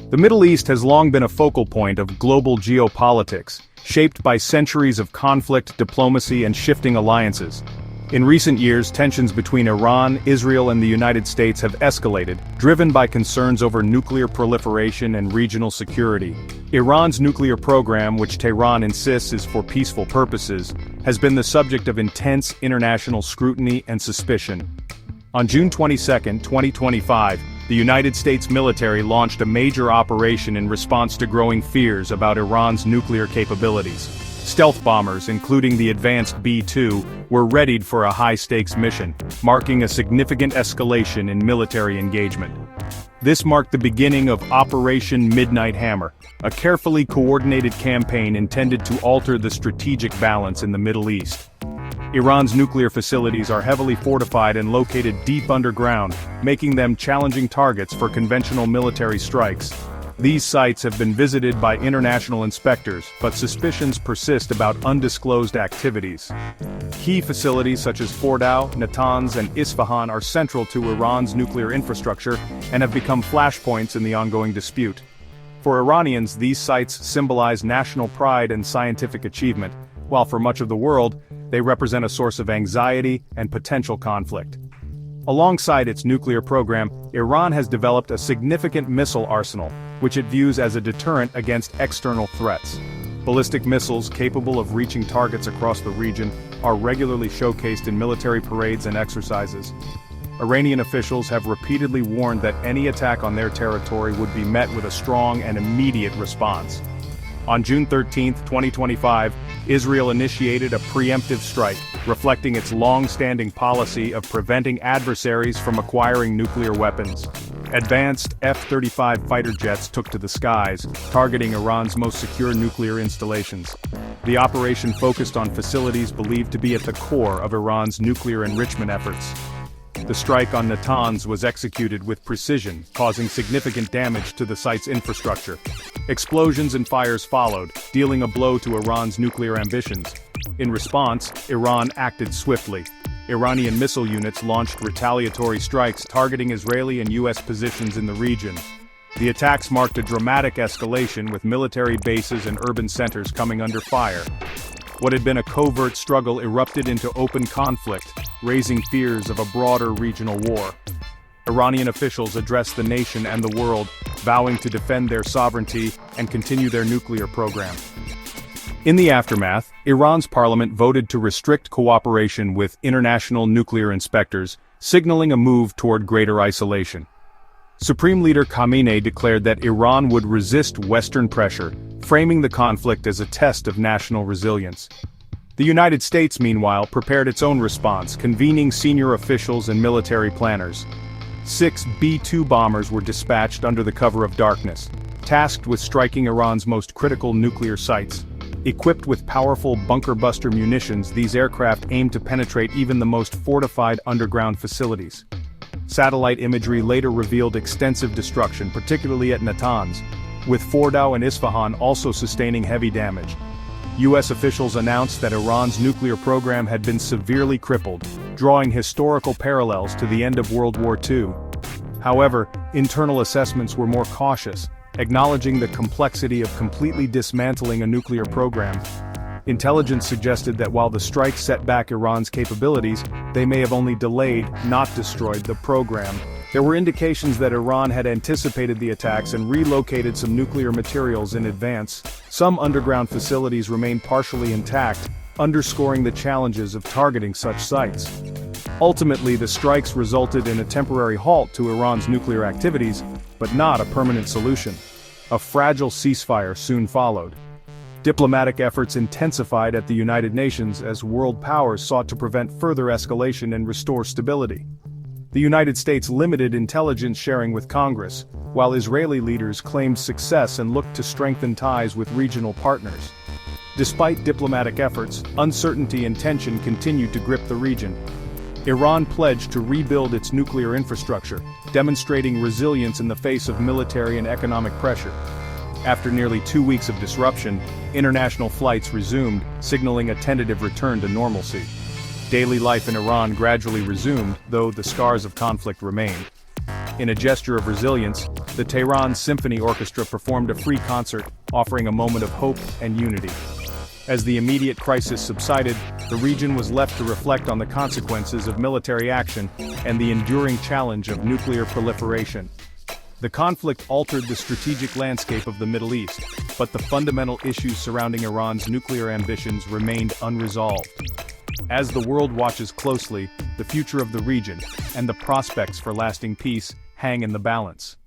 The Middle East has long been a focal point of global geopolitics, shaped by centuries of conflict, diplomacy, and shifting alliances. In recent years, tensions between Iran, Israel, and the United States have escalated, driven by concerns over nuclear proliferation and regional security. Iran's nuclear program, which Tehran insists is for peaceful purposes, has been the subject of intense international scrutiny and suspicion. On June 22, 2025, the United States military launched a major operation in response to growing fears about Iran's nuclear capabilities. Stealth bombers, including the advanced B-2, were readied for a high-stakes mission, marking a significant escalation in military engagement. This marked the beginning of Operation Midnight Hammer, a carefully coordinated campaign intended to alter the strategic balance in the Middle East. Iran's nuclear facilities are heavily fortified and located deep underground, making them challenging targets for conventional military strikes. These sites have been visited by international inspectors, but suspicions persist about undisclosed activities. Key facilities such as Fordow, Natanz, and Isfahan are central to Iran's nuclear infrastructure and have become flashpoints in the ongoing dispute. For Iranians, these sites symbolize national pride and scientific achievement, while for much of the world, they represent a source of anxiety and potential conflict. Alongside its nuclear program, Iran has developed a significant missile arsenal, which it views as a deterrent against external threats. Ballistic missiles capable of reaching targets across the region are regularly showcased in military parades and exercises. Iranian officials have repeatedly warned that any attack on their territory would be met with a strong and immediate response. On June 13, 2025, Israel initiated a preemptive strike, reflecting its long-standing policy of preventing adversaries from acquiring nuclear weapons. Advanced F-35 fighter jets took to the skies, targeting Iran's most secure nuclear installations. The operation focused on facilities believed to be at the core of Iran's nuclear enrichment efforts. The strike on Natanz was executed with precision, causing significant damage to the site's infrastructure. Explosions and fires followed, dealing a blow to Iran's nuclear ambitions. In response, Iran acted swiftly. Iranian missile units launched retaliatory strikes targeting Israeli and U.S. positions in the region. The attacks marked a dramatic escalation, with military bases and urban centers coming under fire. What had been a covert struggle erupted into open conflict, raising fears of a broader regional war. Iranian officials addressed the nation and the world, vowing to defend their sovereignty and continue their nuclear program. In the aftermath, Iran's parliament voted to restrict cooperation with international nuclear inspectors, signaling a move toward greater isolation. Supreme Leader Khamenei declared that Iran would resist Western pressure, framing the conflict as a test of national resilience. The United States, meanwhile, prepared its own response, convening senior officials and military planners. 6 B-2 bombers were dispatched under the cover of darkness, tasked with striking Iran's most critical nuclear sites. Equipped with powerful bunker-buster munitions, these aircraft aimed to penetrate even the most fortified underground facilities. Satellite imagery later revealed extensive destruction, particularly at Natanz, with Fordow and Isfahan also sustaining heavy damage. U.S. officials announced that Iran's nuclear program had been severely crippled, drawing historical parallels to the end of World War II. However, internal assessments were more cautious, acknowledging the complexity of completely dismantling a nuclear program. Intelligence suggested that while the strike set back Iran's capabilities, they may have only delayed, not destroyed, the program. There were indications that Iran had anticipated the attacks and relocated some nuclear materials in advance. Some underground facilities remained partially intact, underscoring the challenges of targeting such sites. Ultimately, the strikes resulted in a temporary halt to Iran's nuclear activities, but not a permanent solution. A fragile ceasefire soon followed. Diplomatic efforts intensified at the United Nations as world powers sought to prevent further escalation and restore stability. The United States limited intelligence sharing with Congress, while Israeli leaders claimed success and looked to strengthen ties with regional partners. Despite diplomatic efforts, uncertainty and tension continued to grip the region. Iran pledged to rebuild its nuclear infrastructure, demonstrating resilience in the face of military and economic pressure. After nearly 2 weeks of disruption, international flights resumed, signaling a tentative return to normalcy. Daily life in Iran gradually resumed, though the scars of conflict remained. In a gesture of resilience, the Tehran Symphony Orchestra performed a free concert, offering a moment of hope and unity. As the immediate crisis subsided, the region was left to reflect on the consequences of military action and the enduring challenge of nuclear proliferation. The conflict altered the strategic landscape of the Middle East, but the fundamental issues surrounding Iran's nuclear ambitions remained unresolved. As the world watches closely, the future of the region and the prospects for lasting peace hang in the balance.